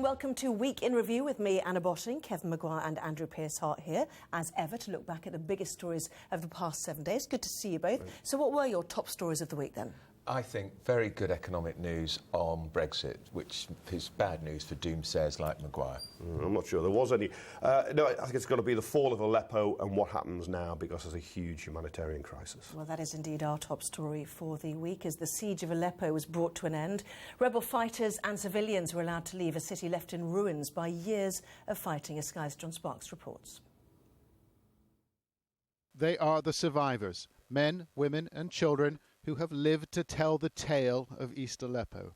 and welcome to Week in Review with me, Anna Botting, Kevin Maguire and Andrew Pearce-Hart here, as ever, to look back at the biggest stories of the past 7 days. Good to see you both. Right. So what were your top stories of the week then? I think very good economic news on Brexit, which is bad news for doomsayers like Maguire. I'm not sure there was any. No, I think it's got to be the fall of Aleppo and what happens now, because there's a huge humanitarian crisis. Well, that is indeed our top story for the week, as the siege of Aleppo was brought to an end. Rebel fighters and civilians were allowed to leave a city left in ruins by years of fighting, as Sky's John Sparks reports. They are the survivors, men, women and children who have lived to tell the tale of East Aleppo.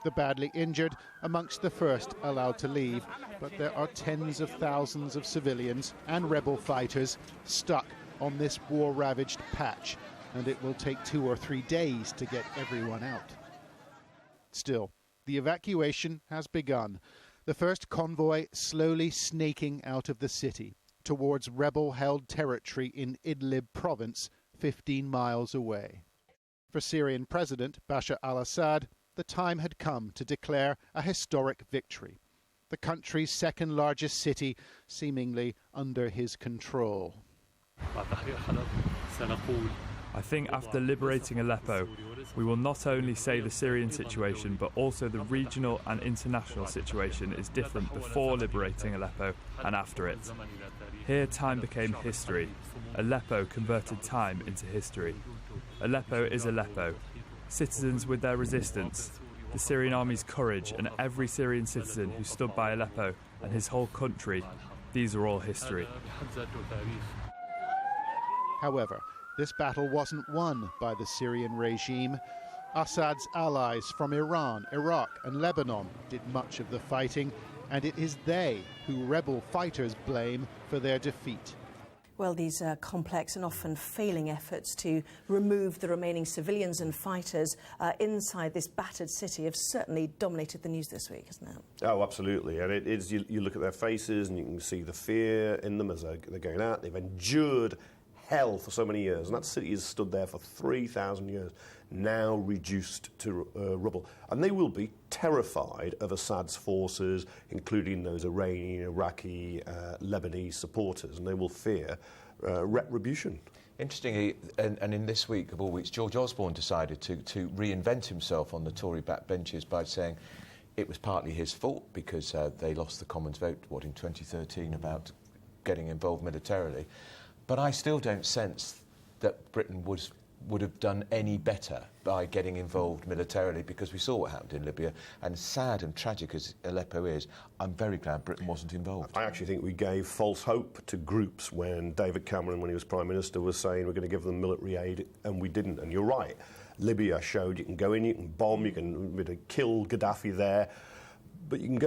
The badly injured amongst the first allowed to leave, but there are tens of thousands of civilians and rebel fighters stuck on this war-ravaged patch, and it will take 2 or 3 days to get everyone out. Still, the evacuation has begun, the first convoy slowly snaking out of the city towards rebel-held territory in Idlib province, 15 miles away. For Syrian President Bashar al-Assad, the time had come to declare a historic victory. The country's second largest city seemingly under his control. I think after liberating Aleppo, we will not only say the Syrian situation, but also the regional and international situation is different before liberating Aleppo and after it. Here time became history. Aleppo converted time into history. Aleppo is Aleppo. Citizens with their resistance, the Syrian army's courage, and every Syrian citizen who stood by Aleppo and his whole country, these are all history. However, this battle wasn't won by the Syrian regime. Assad's allies from Iran, Iraq and Lebanon did much of the fighting, and it is they who rebel fighters blame for their defeat. Well, these complex and often failing efforts to remove the remaining civilians and fighters inside this battered city have certainly dominated the news this week, hasn't it? Oh, absolutely. And it is, you look at their faces and you can see the fear in them as they're going out. They've endured hell for so many years, and that city has stood there for 3,000 years, now reduced to rubble. And they will be terrified of Assad's forces, including those Iranian, Iraqi, Lebanese supporters, and they will fear retribution. Interestingly, and in this week of all weeks, George Osborne decided to reinvent himself on the Tory backbenches by saying it was partly his fault because they lost the Commons vote, in 2013, about getting involved militarily. But I still don't sense that Britain would have done any better by getting involved militarily, because we saw what happened in Libya, and sad and tragic as Aleppo is, I'm very glad Britain wasn't involved. I actually think we gave false hope to groups when David Cameron, when he was Prime Minister, was saying we're going to give them military aid, and we didn't. And you're right, Libya showed you can go in, you can bomb, you can kill Gaddafi there. But you can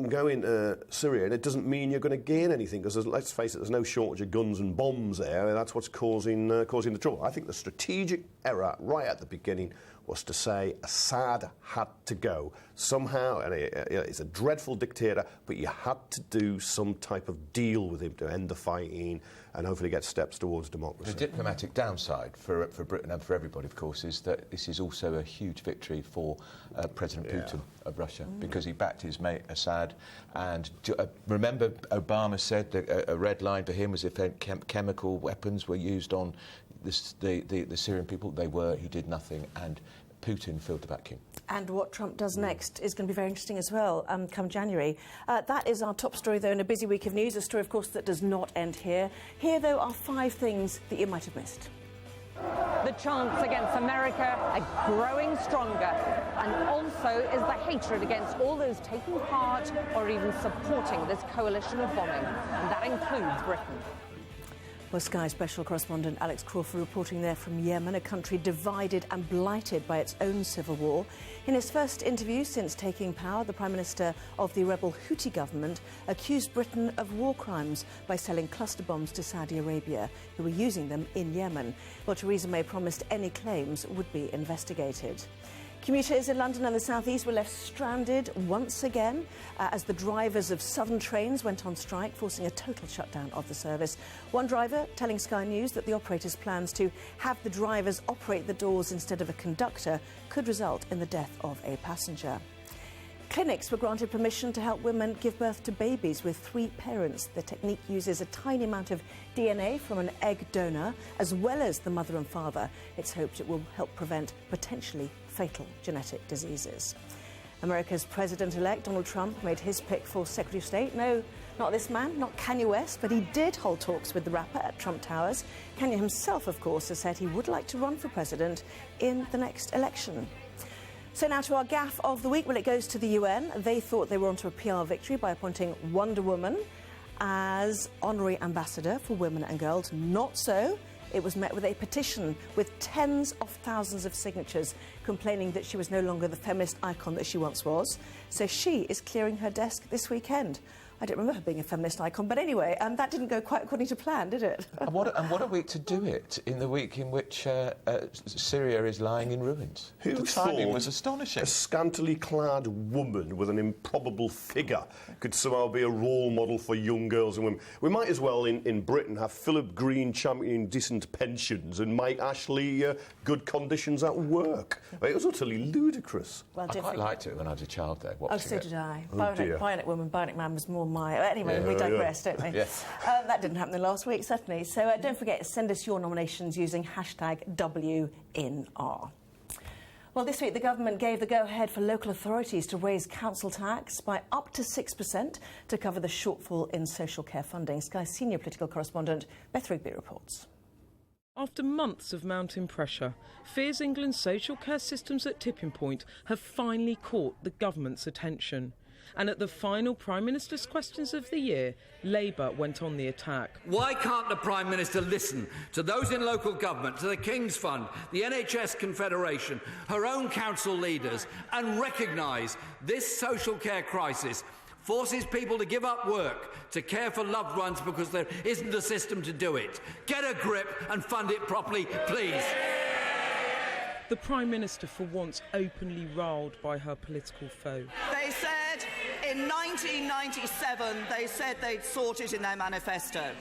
go in Syria, and it doesn't mean you're going to gain anything, because let's face it, there's no shortage of guns and bombs there, and that's what's causing the trouble. I think the strategic error right at the beginning was to say Assad had to go somehow, and it's a dreadful dictator, but you had to do some type of deal with him to end the fighting and hopefully get steps towards democracy. The diplomatic downside for Britain and for everybody, of course, is that this is also a huge victory for President Putin of Russia, because he backed his mate Assad. And remember, Obama said that a red line for him was if chemical weapons were used on the Syrian people. They were. He did nothing, and Putin filled the vacuum. And what Trump does next is going to be very interesting as well, come January. That is our top story, though, in a busy week of news, a story, of course, that does not end here. Here, though, are 5 things that you might have missed. The chance against America are growing stronger, and also is the hatred against all those taking part or even supporting this coalition of bombing, and that includes Britain. Well, Sky special correspondent Alex Crawford reporting there from Yemen, a country divided and blighted by its own civil war. In his first interview since taking power, the Prime Minister of the rebel Houthi government accused Britain of war crimes by selling cluster bombs to Saudi Arabia, who were using them in Yemen. Well, Theresa May promised any claims would be investigated. Commuters in London and the South East were left stranded once again as the drivers of southern trains went on strike, forcing a total shutdown of the service. One driver telling Sky News that the operator's plans to have the drivers operate the doors instead of a conductor could result in the death of a passenger. Clinics were granted permission to help women give birth to babies with 3 parents. The technique uses a tiny amount of DNA from an egg donor, as well as the mother and father. It's hoped it will help prevent potentially fatal genetic diseases. America's President-elect Donald Trump made his pick for Secretary of State. No, not this man, not Kanye West, but he did hold talks with the rapper at Trump Towers. Kanye himself, of course, has said he would like to run for president in the next election. So now to our gaffe of the week. Well, it goes to the UN. They thought they were onto a PR victory by appointing Wonder Woman as honorary ambassador for women and girls. Not so. It was met with a petition with tens of thousands of signatures complaining that she was no longer the feminist icon that she once was. So she is clearing her desk this weekend. I don't remember her being a feminist icon, but anyway, that didn't go quite according to plan, did it? And what a week to do it, in the week in which Syria is lying in ruins. Who the timing thought was astonishing. A scantily clad woman with an improbable figure could somehow be a role model for young girls and women? We might as well, in Britain, have Philip Green championing decent pensions and Mike Ashley good conditions at work. It was utterly ludicrous. Well, I quite liked it when I was a child, though, watching it. Oh, so did I. Dear. Bionic Woman, Bionic Man was more my... Anyway, we digress, don't we? Yes. That didn't happen last week, certainly. So don't forget, send us your nominations using #WinR. Well, this week the government gave the go-ahead for local authorities to raise council tax by up to 6% to cover the shortfall in social care funding. Sky's senior political correspondent Beth Rigby reports. After months of mounting pressure, fears England's social care systems at tipping point have finally caught the government's attention. And at the final Prime Minister's Questions of the Year, Labour went on the attack. Why can't the Prime Minister listen to those in local government, to the King's Fund, the NHS Confederation, her own council leaders, and recognise this social care crisis forces people to give up work to care for loved ones because there isn't a system to do it? Get a grip and fund it properly, please. The Prime Minister, for once, openly riled by her political foe. They said in 1997, they said they'd sort it in their manifesto.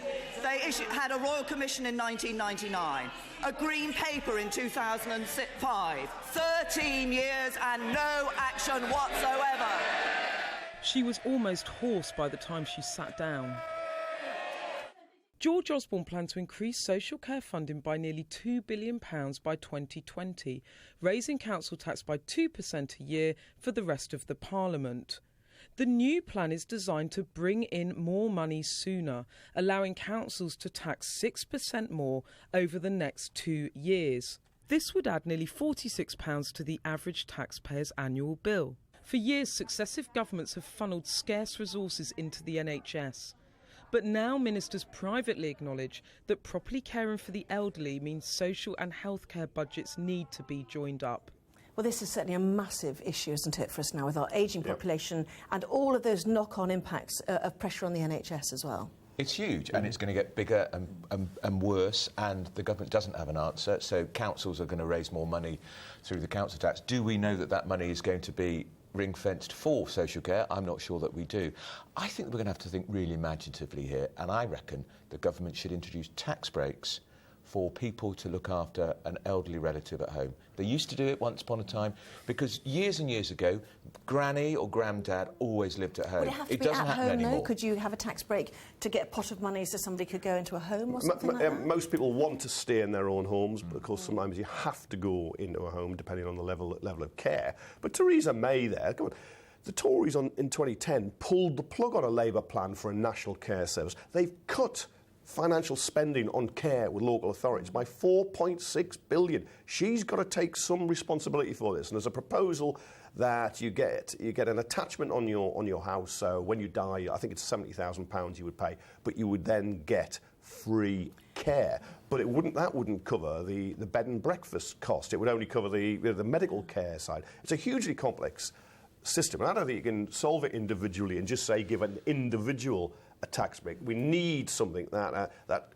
They had a Royal Commission in 1999, a Green Paper in 2005, 13 years and no action whatsoever. She was almost hoarse by the time she sat down. George Osborne planned to increase social care funding by nearly £2 billion by 2020, raising council tax by 2% a year for the rest of the Parliament. The new plan is designed to bring in more money sooner, allowing councils to tax 6% more over the next 2 years. This would add nearly £46 to the average taxpayer's annual bill. For years, successive governments have funnelled scarce resources into the NHS. But now ministers privately acknowledge that properly caring for the elderly means social and healthcare budgets need to be joined up. Well, this is certainly a massive issue, isn't it, for us now, with our ageing population and all of those knock-on impacts of pressure on the NHS as well. It's huge, and it's going to get bigger and worse, and the government doesn't have an answer, so councils are going to raise more money through the council tax. Do we know that that money is going to be ring-fenced for social care? I'm not sure that we do. I think we're going to have to think really imaginatively here, and I reckon the government should introduce tax breaks for people to look after an elderly relative at home. They used to do it once upon a time because years and years ago, Granny or Grandad always lived at home. Would it have to be doesn't at happen home, anymore. though? Could you have a tax break to get a pot of money so somebody could go into a home or something like that? Most people want to stay in their own homes, but of course sometimes you have to go into a home depending on the level of care. But Theresa May there, come on, the Tories in 2010 pulled the plug on a Labour plan for a national care service. They've cut financial spending on care with local authorities by £4.6 billion. She's got to take some responsibility for this. And there's a proposal that you get an attachment on your house. So when you die, I think it's £70,000 you would pay, but you would then get free care. But that wouldn't cover the bed and breakfast cost. It would only cover the medical care side. It's a hugely complex system. And I don't think you can solve it individually and just say give an individual a tax break. We need something that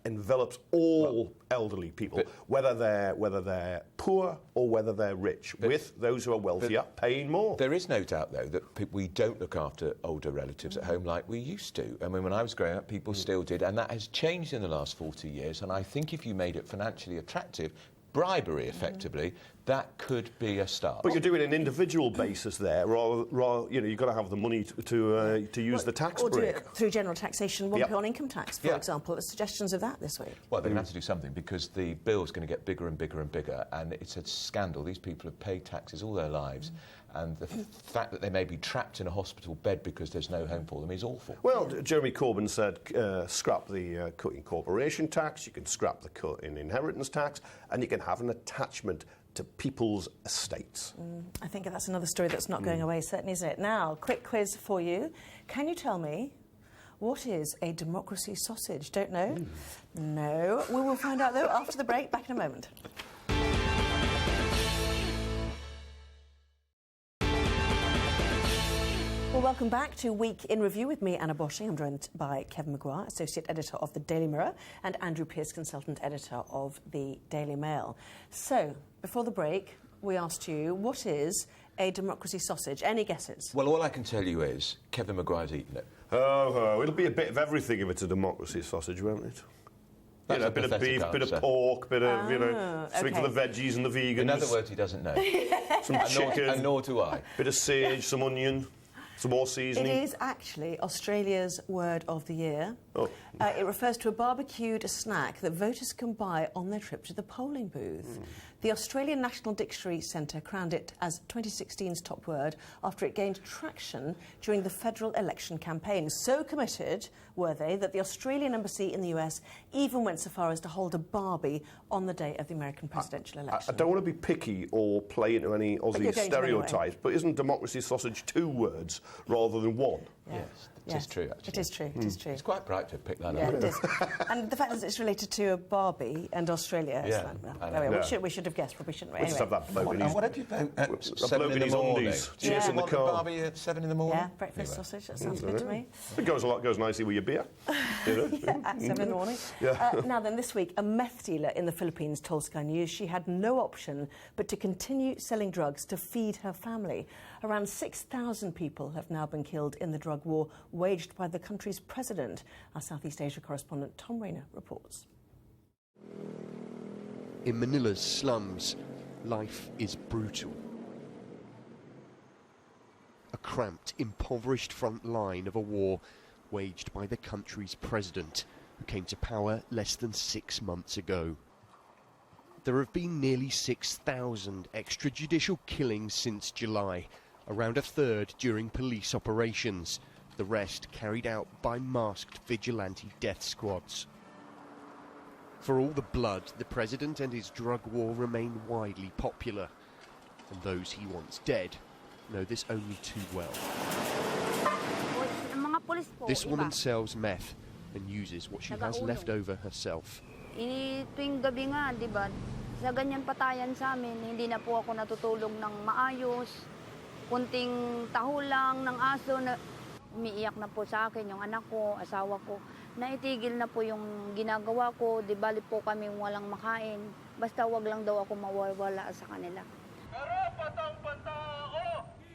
envelops all elderly people, whether they're poor or whether they're rich, with those who are wealthier paying more. There is no doubt, though, that we don't look after older relatives at home like we used to. I mean, when I was growing up, people still did, and that has changed in the last 40 years. And I think if you made it financially attractive, bribery, effectively, that could be a start. But you're doing an individual basis there, rather you've got to have the money to use the tax break. Or do it through general taxation, 1p on income tax, for example. There's suggestions of that this week. Well, they're going to have to do something because the bill's going to get bigger and bigger and bigger, and it's a scandal. These people have paid taxes all their lives, and the fact that they may be trapped in a hospital bed because there's no home for them is awful. Well, Jeremy Corbyn said scrap the cut in corporation tax, you can scrap the cut in inheritance tax, and you can have an attachment to people's estates. I think that's another story that's not going away, certainly, isn't it? Now, quick quiz for you. Can you tell me what is a democracy sausage? Don't know? No. We will find out, though, after the break. Back in a moment. Well, welcome back to Week in Review with me, Anna Bosching. I'm joined by Kevin Maguire, Associate Editor of the Daily Mirror, and Andrew Pearce, Consultant Editor of the Daily Mail. So, before the break, we asked you, what is a democracy sausage? Any guesses? Well, all I can tell you is Kevin Maguire's eaten it. Oh, it'll be a bit of everything if it's a democracy sausage, won't it? That's a bit of beef, bit of pork, bit of, something for the veggies and the vegans. In other words, he doesn't know. Some chicken. And nor do I. Bit of sage, some onion. Some more seasoning. It is actually Australia's word of the year. Oh. It refers to a barbecued snack that voters can buy on their trip to the polling booth. The Australian National Dictionary Centre crowned it as 2016's top word after it gained traction during the federal election campaign. So committed were they that the Australian embassy in the US even went so far as to hold a barbie on the day of the American presidential election. I don't want to be picky or play into any Aussie stereotypes, but isn't democracy sausage 2 words rather than 1? Yes, it is true, actually. It is true, it is true. It's quite bright to have picked that Yeah, up. it is. And the fact that it's related to a Barbie and Australia, we should have guessed, probably shouldn't we? We just have that bloke And what did you vote at 7 in the morning? Chasing the car. Barbie at 7 in the morning? Yeah, breakfast sausage, that sounds good to me. It goes nicely with your beer. At 7 in the morning. Now then, this week, a meth dealer in the Philippines told Sky News she had no option but to continue selling drugs to feed her family. Around 6,000 people have now been killed in the drug war waged by the country's president. Our Southeast Asia correspondent Tom Rayner reports. In Manila's slums, life is brutal. A cramped, impoverished front line of a war waged by the country's president, who came to power less than 6 months ago. There have been nearly 6,000 extrajudicial killings since July, around a third during police operations, the rest carried out by masked vigilante death squads. For all the blood, the president and his drug war remain widely popular, and those he wants dead know this only too well. This woman sells meth and uses what she has left over herself. Tuwing gabi nga, di ba? Sa ganyan patayan sa amin, hindi na po ako natutulog ng maayos. Kunting taho lang ng aso na umiiyak na po sa akin yung anak ko, asawa ko. Naitigil na po yung ginagawa ko, di bali po kami walang makain. Basta wag lang daw ako mawawala sa kanila.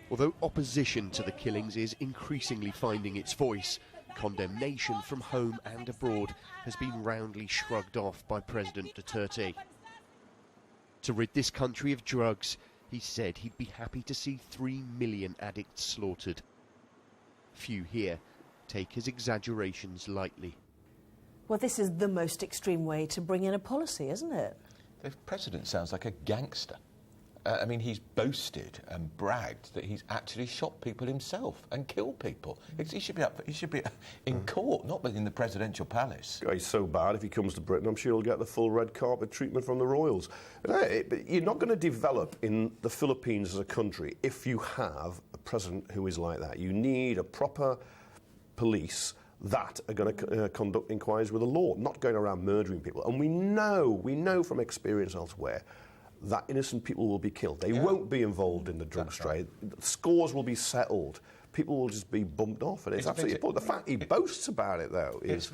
Although opposition to the killings is increasingly finding its voice, condemnation from home and abroad has been roundly shrugged off by President Duterte. To rid this country of drugs, he said he'd be happy to see 3 million addicts slaughtered. Few here take his exaggerations lightly. Well, this is the most extreme way to bring in a policy, isn't it? The president sounds like a gangster. I mean, he's boasted and bragged that he's actually shot people himself and killed people. He should be in court, not within the presidential palace. He's so bad, if he comes to Britain, I'm sure he'll get the full red carpet treatment from the royals. But you're not going to develop in the Philippines as a country if you have a president who is like that. You need a proper police that are going to conduct inquiries with the law, not going around murdering people. And we know from experience elsewhere that innocent people will be killed. They won't be involved in the drug trade. Right. Scores will be settled. People will just be bumped off. And it's absolutely important. The fact he boasts about it, though, is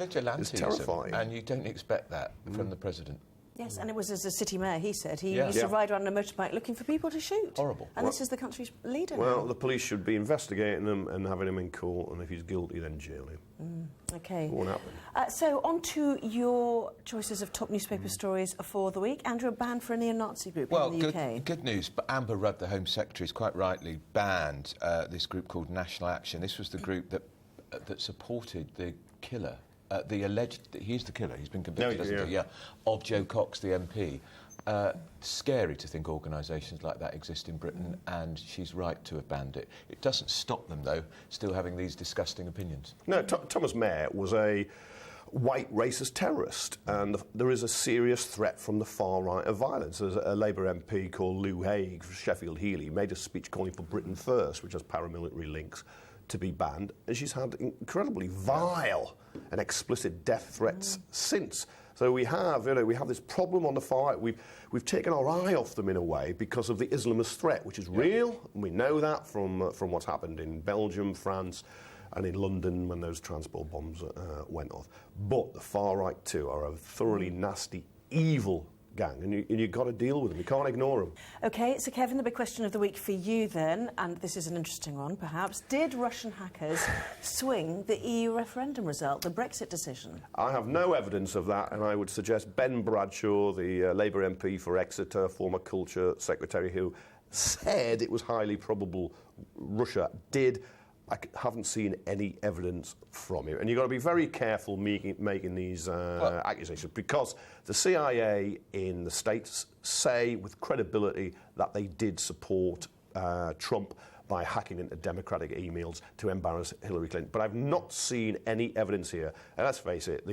terrifying. And you don't expect that from the president. Yes, and it was as a city mayor, he said. He used to ride around on a motorbike looking for people to shoot. Horrible. And this is the country's leader Well, now. the police should be investigating him and having him in court, and if he's guilty, then jail him. OK. It won't happen. So on to your choices of top newspaper stories for the week. Andrew, a ban for a neo-Nazi group in the UK. Good news. But Amber Rudd, the Home Secretary, has quite rightly banned this group called National Action. This was the group that supported the killer. The alleged... He's the killer. He's been convicted, hasn't he? Yeah. Of Joe Cox, the MP. Scary to think organisations like that exist in Britain, and she's right to have banned it. It doesn't stop them, though, still having these disgusting opinions. No, Thomas Mayer was a white racist terrorist, and there is a serious threat from the far right of violence. There's a Labour MP called Lou Haig from Sheffield Heeley made a speech calling for Britain First, which has paramilitary links, to be banned, and she's had incredibly vile and explicit death threats since. So we have this problem on the far right. We've taken our eye off them in a way because of the Islamist threat, which is real, and we know that from what's happened in Belgium, France, and in London when those transport bombs went off. But the far right too are a thoroughly nasty, evil gang, and you've got to deal with them. You can't ignore them. OK, so Kevin, the big question of the week for you then, and this is an interesting one perhaps, did Russian hackers swing the EU referendum result, the Brexit decision? I have no evidence of that, and I would suggest Ben Bradshaw, the Labour MP for Exeter, former Culture Secretary, who said it was highly probable Russia did. I haven't seen any evidence from him. And you've got to be very careful making these accusations, because the CIA in the States say with credibility that they did support Trump by hacking into Democratic emails to embarrass Hillary Clinton. But I've not seen any evidence here. And let's face it,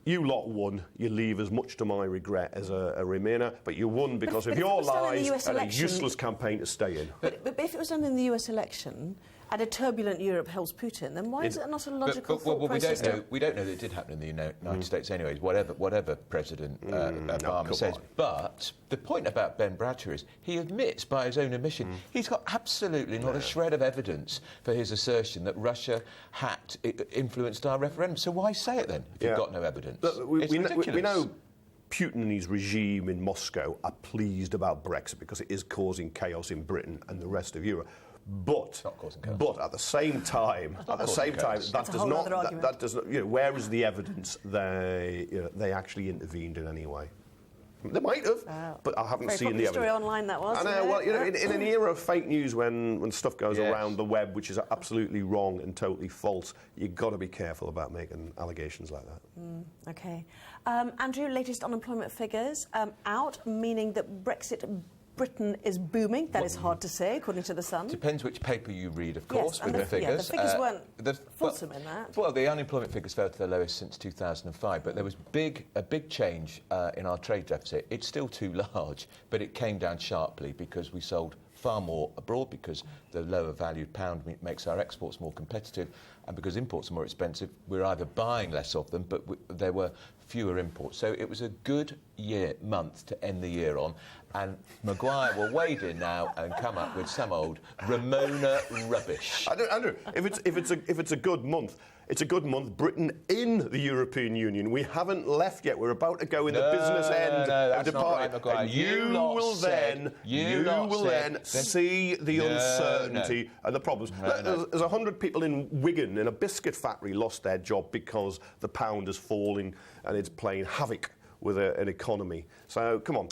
you lot won. You leave as much to my regret as a Remainer, but you won because of your lies and a useless campaign to stay in. But if it was done in the US election, and a turbulent Europe helps Putin, then why is it not a logical thought process? We don't know that it did happen in the United States anyways, whatever President Obama says. But the point about Ben Bradshaw is he admits by his own admission he's got absolutely not a shred of evidence for his assertion that Russia influenced our referendum. So why say it then if you've got no evidence? Look, we know Putin and his regime in Moscow are pleased about Brexit because it is causing chaos in Britain and the rest of Europe. But at the same time, that does not. Where is the evidence they actually intervened in any way? They might have, but I haven't seen the evidence. Story online that was. I know. Well, in an era of fake news, when stuff goes around the web, which is absolutely wrong and totally false, you've got to be careful about making allegations like that. OK, Andrew, latest unemployment figures out, meaning that Britain is booming. That is hard to say, according to The Sun. Depends which paper you read, of course, with the figures. The figures weren't fulsome in that. Well, the unemployment figures fell to their lowest since 2005, but there was a big change in our trade deficit. It's still too large, but it came down sharply because we sold far more abroad, because the lower valued pound makes our exports more competitive, and because imports are more expensive, we're either buying less of them, but there were fewer imports. So it was a good month to end the year on, and Maguire will wade in now and come up with some old Ramona rubbish. Andrew, if it's a good month, it's a good month. Britain in the European Union. We haven't left yet. We're about to go in the business end of the party. And you will then see the uncertainty and the problems. There's 100 people in Wigan in a biscuit factory lost their job because the pound is falling and it's playing havoc with an economy. So come on,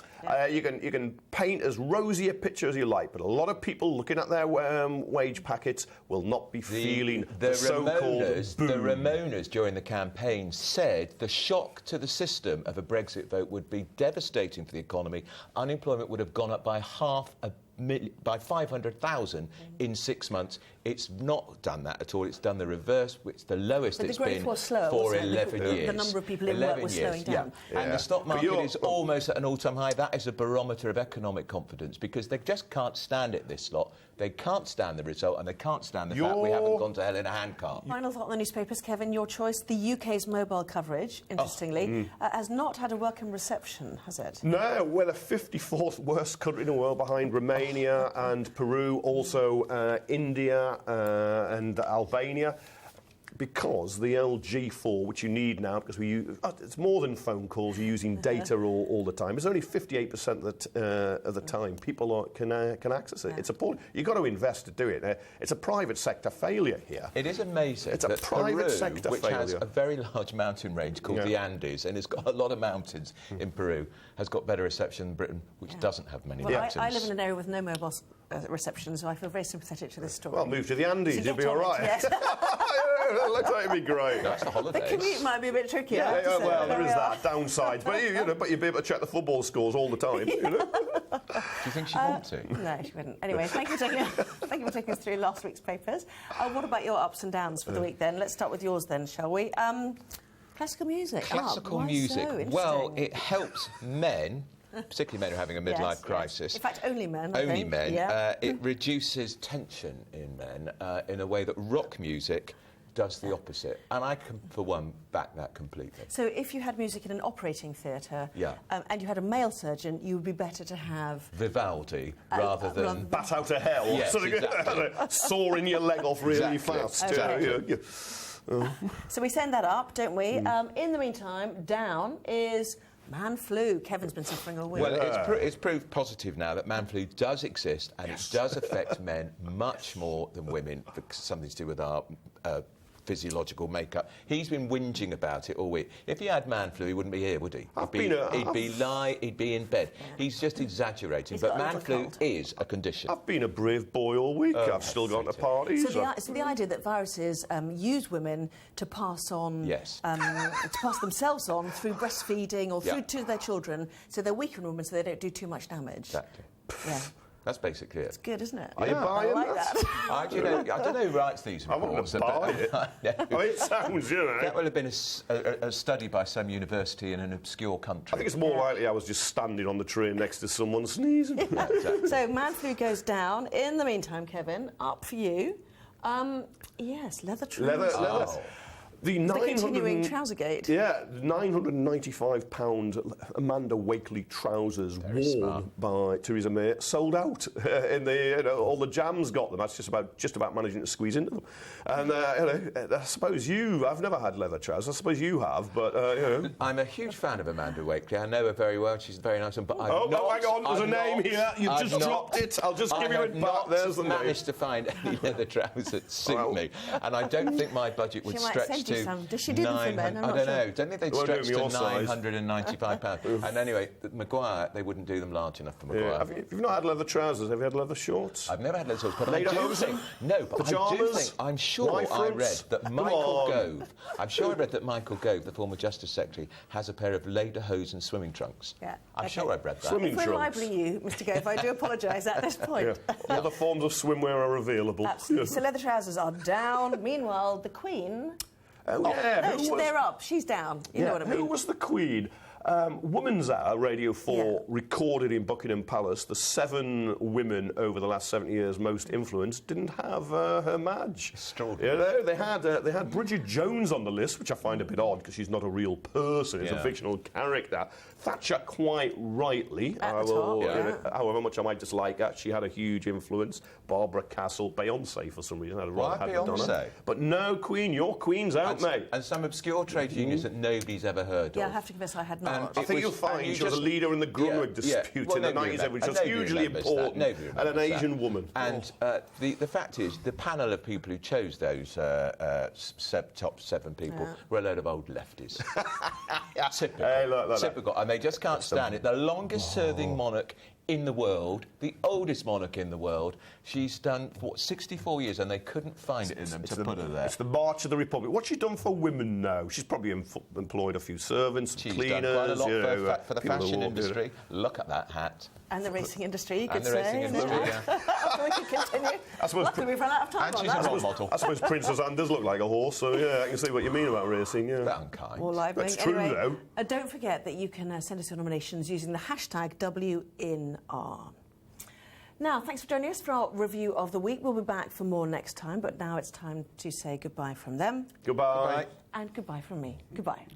you can paint as rosy a picture as you like, but a lot of people looking at their wage packets will not be feeling the so-called boom. The Ramonas during the campaign said the shock to the system of a Brexit vote would be devastating for the economy. Unemployment would have gone up by 500,000 in 6 months. It's not done that at all. It's done the reverse. It's the lowest it's been for 11 years. The number of people in work was slowing down. And the stock market is almost at an all-time high. That is a barometer of economic confidence, because they just can't stand it, this lot. They can't stand the result, and they can't stand the fact we haven't gone to hell in a handcart. Final thought on the newspapers, Kevin, your choice. The UK's mobile coverage, interestingly, has not had a welcome reception, has it? No, we're the 54th worst country in the world, behind Romania and Peru, also India and Albania. because the LG4, which you need now, because we use, it's more than phone calls, you're using data all the time. It's only 58% of the time people can access it. It's appalling. You've got to invest to do it. It's a private sector failure here. It is amazing. It's a private sector which failure. has a very large mountain range called the Andes, and it's got a lot of mountains in Peru, has got better reception than Britain, which doesn't have many mountains. I live in an area with no mobile reception, so I feel very sympathetic to this story. Well, move to the Andes, you'll be all right. Yes. It looks like it'd be great. That's the holidays. The commute might be a bit tricky. Yeah, well, there is that downside. But you'd be able to check the football scores all the time. You know? Do you think she'd want to? No, she wouldn't. Anyway, thank you for taking us through last week's papers. What about your ups and downs for the week then? Let's start with yours then, shall we? Classical music. Classical music. So well, it helps men. Particularly men who are having a midlife crisis. In fact, only men. Only men. Yeah. It reduces tension in men in a way that rock music does the opposite. And I can, for one, back that completely. So if you had music in an operating theatre and you had a male surgeon, you would be better to have... Vivaldi, rather than... Bat out of hell. Yes, exactly. Sawing your leg off really fast. Exactly. So we send that up, don't we? In the meantime, down is... Man flu. Kevin's been suffering all week. Well, it's proved positive now that man flu does exist and it does affect men much more than women, for something to do with our physiological makeup. He's been whinging about it all week. If he had man flu, he wouldn't be here, would he? He'd be in bed. He's just exaggerating. But man flu is a condition. I've been a brave boy all week. I've still gone to parties. So the idea that viruses use women to pass on, to pass themselves on through breastfeeding or through to their children, so they're weaker in women, so they don't do too much damage. Exactly. Yeah. That's basically it. It's good, isn't it? Are you buying that? I don't know who writes these reports. I wouldn't buy it. It sounds, That will have been a study by some university in an obscure country. I think it's more likely I was just standing on the train next to someone sneezing. Exactly. So man flu goes down. In the meantime, Kevin, up for you. Yes, leather trousers. Leather. The continuing Trousergate. Yeah, £995 Amanda Wakely trousers worn by Theresa May sold out. All the jams got them. That's just about managing to squeeze into them. And I suppose I've never had leather trousers. I suppose you have, but I'm a huge fan of Amanda Wakely. I know her very well. She's very nice. But hang on. There's a name here. You've just dropped it. I'll just give you it back. There's the name. I haven't managed to find any leather trousers that suit me, and I don't think my budget would stretch to. Does she do them for men? I don't know. Don't think they'd stretch to £995. And anyway, Maguire, they wouldn't do them large enough for Maguire. Have you not had leather trousers? Have you had leather shorts? I've never had leather shorts, but Pyjamas? I'm sure I read that Michael Gove, the former Justice Secretary, has a pair of lederhosen and swimming trunks. Yeah. I'm sure I've read that. Swimming trunks. If we're libeling you, Mr. Gove, I do apologise at this point. Other forms of swimwear are available. Absolutely. So leather trousers are down. Meanwhile, the Queen... they're up. She's down. You know what I mean. Who was the Queen? Woman's Hour, Radio 4, recorded in Buckingham Palace. The 7 women over the last 70 years most influenced didn't have her Madge. Extraordinary. They had Bridget Jones on the list, which I find a bit odd because she's not a real person. It's a fictional character. Thatcher, quite rightly, however much I might dislike her, she had a huge influence. Barbara Castle, Beyoncé for some reason. Why Beyoncé? But no, Queen, your Queen's out, mate. And some obscure trade unions that nobody's ever heard of. Yeah, I have to confess I had not. I think you'll find she was a leader in the Grunwald dispute in the 90s, which was hugely important, and an Asian woman. And the fact is, the panel of people who chose those top 7 people were a load of old lefties. Typical. And they just can't stand it. The longest-serving monarch in the world, the oldest monarch in the world. She's done, 64 years, and they couldn't find it in them to put her there. It's the March of the Republic. What's she done for women now? She's probably employed a few servants, cleaners. She's done quite a lot for the fashion industry. Look at that hat. And the racing industry, you could say. And the racing industry, we can continue. Luckily, we've run out of time. And she's a role model. I suppose Princess Anne does look like a horse, so I can see what you mean about racing, Bit unkind. More liveling. That's true, though. Don't forget that you can send us your nominations using the hashtag WINR. Now, thanks for joining us for our review of the week. We'll be back for more next time, but now it's time to say goodbye from them. Goodbye. And goodbye from me. Goodbye.